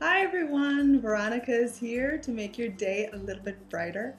Hi everyone, Veronica is here to make your day a little bit brighter,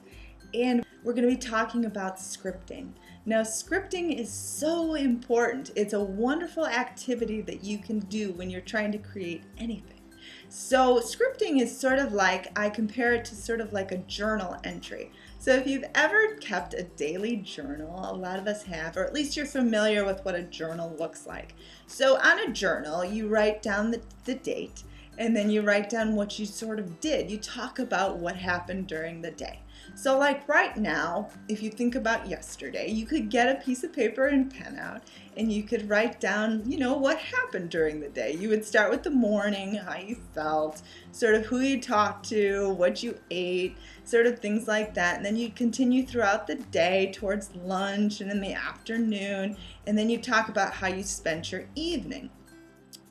and we're going to be talking about scripting. Now, scripting is so important. It's a wonderful activity that you can do when you're trying to create anything. So scripting is sort of like, I compare it to sort of like a journal entry. So if you've ever kept a daily journal, a lot of us have, or at least you're familiar with what a journal looks like. So on a journal, you write down the date, and then you write down what you sort of did. You talk about what happened during the day. So like right now, if you think about yesterday, you could get a piece of paper and pen out and you could write down, what happened during the day. You would start with the morning, how you felt, sort of who you talked to, what you ate, sort of things like that. And then you'd continue throughout the day towards lunch and in the afternoon. And then you talk about how you spent your evening.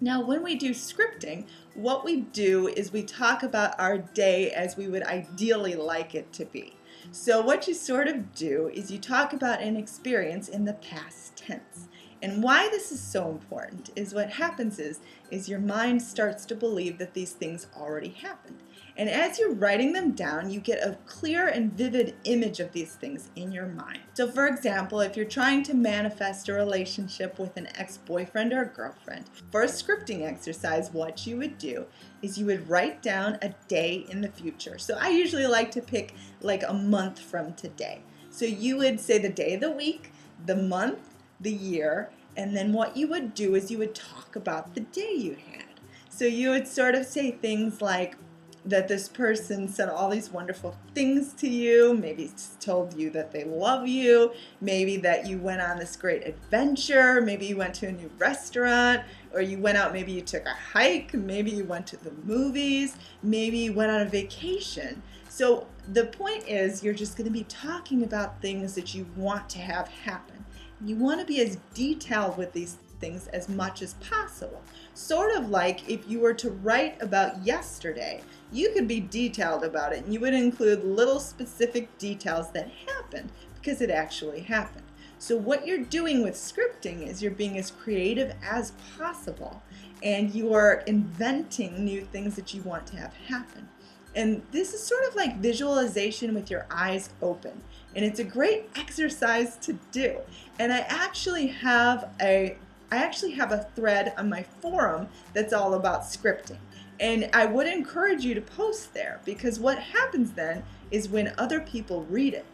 Now, when we do scripting, what we do is we talk about our day as we would ideally like it to be. So what you sort of do is you talk about an experience in the past tense. And why this is so important is what happens is your mind starts to believe that these things already happened. And as you're writing them down, you get a clear and vivid image of these things in your mind. So for example, if you're trying to manifest a relationship with an ex-boyfriend or a girlfriend, for a scripting exercise, what you would do is you would write down a day in the future. So I usually like to pick like a month from today. So you would say the day of the week, the month, the year, and then what you would do is you would talk about the day you had. So you would sort of say things like, that this person said all these wonderful things to you, maybe told you that they love you, maybe that you went on this great adventure, maybe you went to a new restaurant, or you went out, maybe you took a hike, maybe you went to the movies, maybe you went on a vacation. So the point is you're just going to be talking about things that you want to have happen. You want to be as detailed with these things as much as possible. Sort of like if you were to write about yesterday, you could be detailed about it and you would include little specific details that happened because it actually happened. So what you're doing with scripting is you're being as creative as possible and you are inventing new things that you want to have happen. And this is sort of like visualization with your eyes open. And it's a great exercise to do. And I actually have a thread on my forum that's all about scripting. And I would encourage you to post there because what happens then is when other people read it,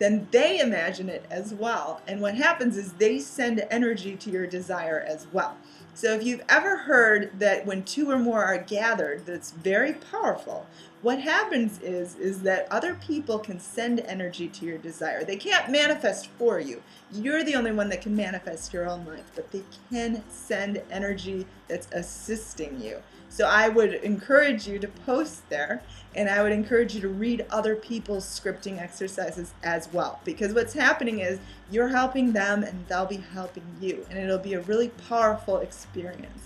then they imagine it as well. And what happens is they send energy to your desire as well. So if you've ever heard that when two or more are gathered, that's very powerful. What happens is that other people can send energy to your desire. They can't manifest for you. You're the only one that can manifest your own life, but they can send energy that's assisting you. So I would encourage you to post there, and I would encourage you to read other people's scripting exercises as well, because what's happening is you're helping them and they'll be helping you, and it'll be a really powerful experience.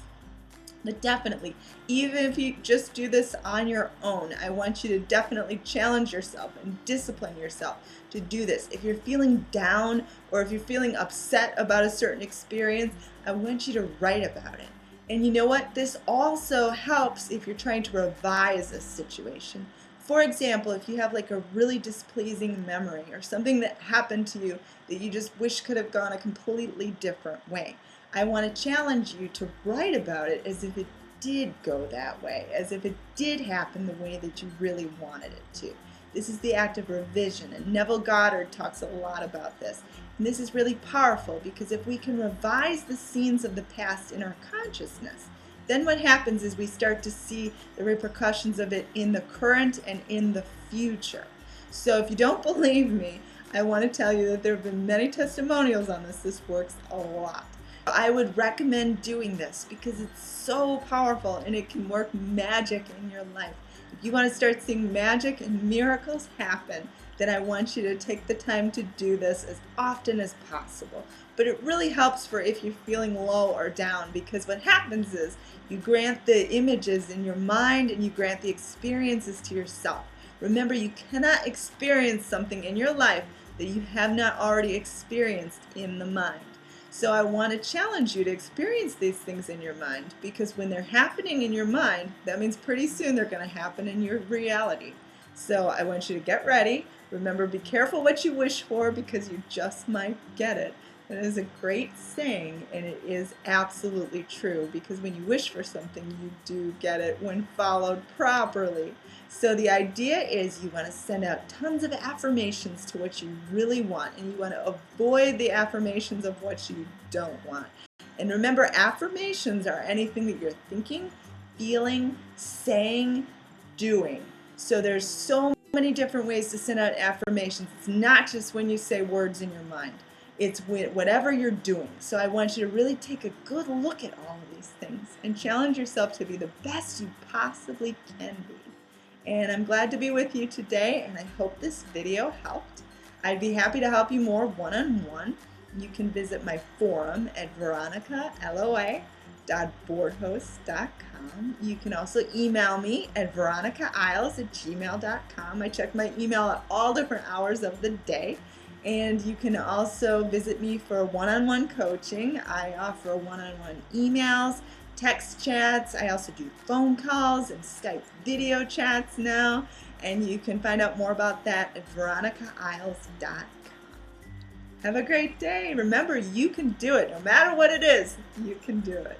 But definitely, even if you just do this on your own, I want you to definitely challenge yourself and discipline yourself to do this. If you're feeling down or if you're feeling upset about a certain experience, I want you to write about it. And you know what? This also helps if you're trying to revise a situation. For example, if you have like a really displeasing memory or something that happened to you that you just wish could have gone a completely different way, I want to challenge you to write about it as if it did go that way, as if it did happen the way that you really wanted it to. This is the act of revision, and Neville Goddard talks a lot about this. And this is really powerful because if we can revise the scenes of the past in our consciousness, then what happens is we start to see the repercussions of it in the current and in the future. So if you don't believe me, I want to tell you that there have been many testimonials on this. This works a lot. I would recommend doing this because it's so powerful and it can work magic in your life. If you want to start seeing magic and miracles happen, then I want you to take the time to do this as often as possible. But it really helps for if you're feeling low or down, because what happens is you grant the images in your mind and you grant the experiences to yourself. Remember, you cannot experience something in your life that you have not already experienced in the mind. So I want to challenge you to experience these things in your mind, because when they're happening in your mind, that means pretty soon they're going to happen in your reality. So I want you to get ready. Remember, be careful what you wish for, because you just might get it. That is a great saying, and it is absolutely true, because when you wish for something, you do get it when followed properly. So the idea is you want to send out tons of affirmations to what you really want, and you want to avoid the affirmations of what you don't want. And remember, affirmations are anything that you're thinking, feeling, saying, doing. So there's so many different ways to send out affirmations. It's not just when you say words in your mind. It's whatever you're doing. So I want you to really take a good look at all of these things and challenge yourself to be the best you possibly can be. And I'm glad to be with you today, and I hope this video helped. I'd be happy to help you more one-on-one. You can visit my forum at veronica.boardhost.com. You can also email me at veronicaisles@gmail.com. I check my email at all different hours of the day. And you can also visit me for one-on-one coaching. I offer one-on-one emails, text chats. I also do phone calls and Skype video chats now. And you can find out more about that at veronicaisles.com. Have a great day. Remember, you can do it. No matter what it is, you can do it.